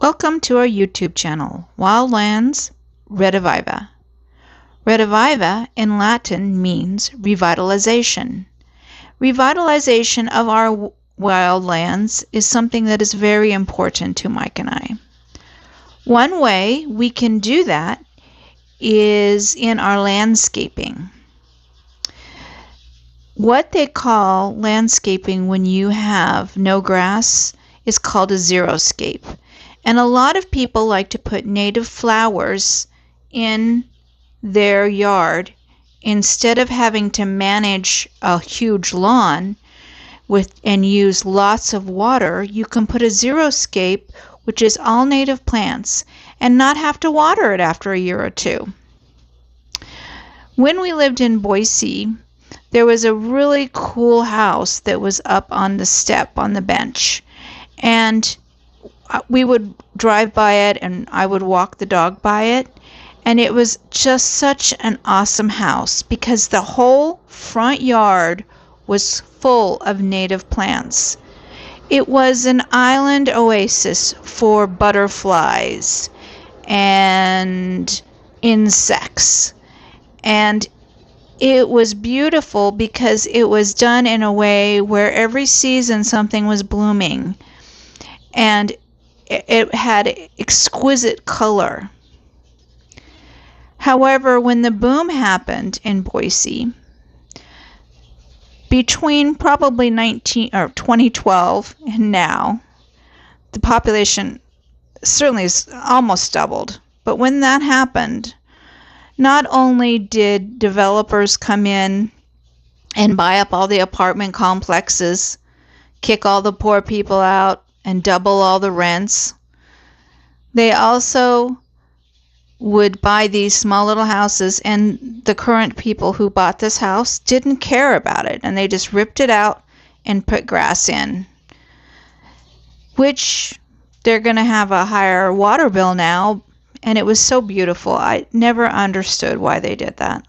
Welcome to our YouTube channel, Wildlands Rediviva. Rediviva in Latin means revitalization. Revitalization of our wildlands is something that is very important to Mike and I. One way we can do that is in our landscaping. What they call landscaping when you have no grass is called a zero scape. And a lot of people like to put native flowers in their yard instead of having to manage a huge lawn and use lots of water. You can put a zero scape, which is all native plants, and not have to water it after a year or two. When we lived in Boise, there was a really cool house that was up on the step on the bench, and we would drive by it and I would walk the dog by it, and it was just such an awesome house because the whole front yard was full of native plants. It was an island oasis for butterflies and insects, and it was beautiful because it was done in a way where every season something was blooming, and it had exquisite color. However, when the boom happened in Boise, between probably 2012 and now, the population certainly is almost doubled. But when that happened, not only did developers come in and buy up all the apartment complexes, kick all the poor people out, and double all the rents, they also would buy these small little houses, and the current people who bought this house didn't care about it, and they just ripped it out and put grass in, which they're going to have a higher water bill now. And it was so beautiful. I never understood why they did that.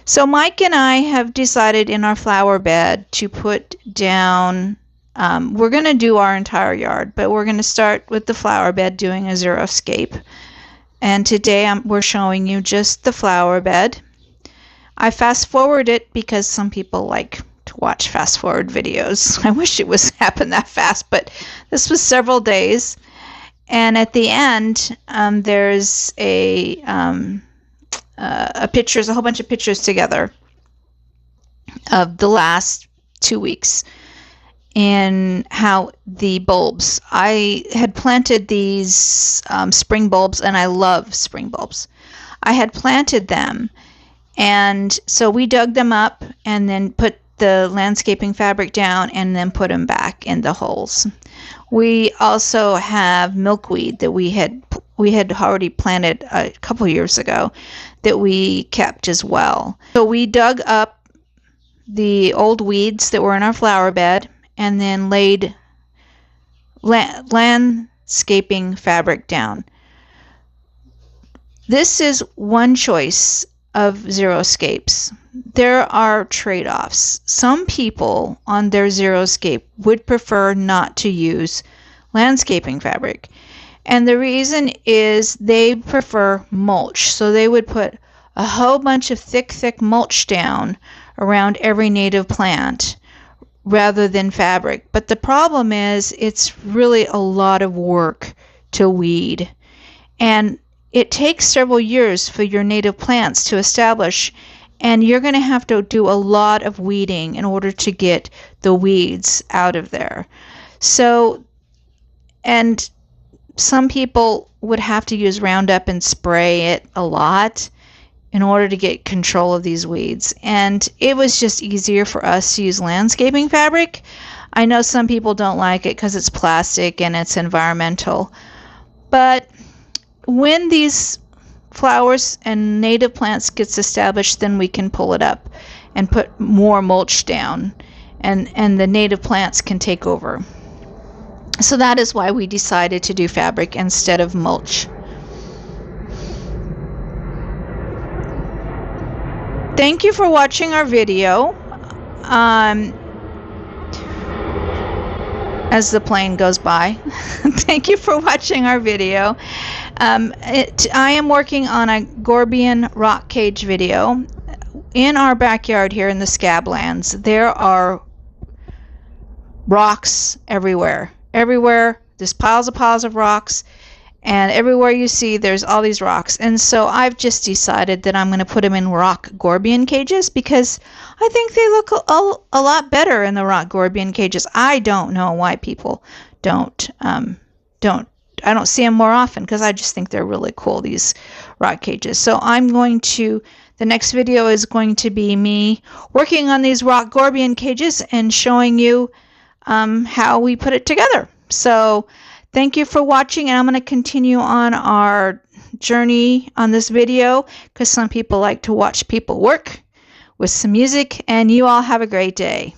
So Mike and I have decided in our flower bed to put down, we're going to do our entire yard, but we're going to start with the flower bed doing a zero scape. And today we're showing you just the flower bed. I fast forward it because some people like to watch fast forward videos. I wish it was happened that fast, but this was several days. And at the end, there's a whole bunch of pictures together of the last 2 weeks and how the bulbs. I had planted these spring bulbs, and I love spring bulbs. I had planted them, and so we dug them up and then put the landscaping fabric down and then put them back in the holes. We also have milkweed that we had already planted a couple years ago that we kept as well. So we dug up the old weeds that were in our flower bed and then laid landscaping fabric down. This is one choice of zero scapes. There are trade-offs. Some people on their zero scape would prefer not to use landscaping fabric, and the reason is they prefer mulch. So they would put a whole bunch of thick mulch down around every native plant rather than fabric. But the problem is it's really a lot of work to weed, and it takes several years for your native plants to establish, and you're going to have to do a lot of weeding in order to get the weeds out of there. So, and some people would have to use Roundup and spray it a lot in order to get control of these weeds. And it was just easier for us to use landscaping fabric. I know some people don't like it because it's plastic and it's environmental, but when these flowers and native plants gets established, then we can pull it up and put more mulch down, and the native plants can take over. So that is why we decided to do fabric instead of mulch. Thank you for watching our video. as the plane goes by. Thank you for watching our video. I am working on a Gorbian rock cage video. In our backyard here in the scablands, there are rocks everywhere. Everywhere, there's piles of rocks, and everywhere you see, there's all these rocks. And so I've just decided that I'm going to put them in rock Gorbian cages because I think they look a lot better in the rock Gorbian cages. I don't know why people don't I don't see them more often because I just think they're really cool, these rock cages. So the next video is going to be me working on these rock Gorbian cages and showing you how we put it together. So thank you for watching, and I'm going to continue on our journey on this video because some people like to watch people work with some music, and you all have a great day.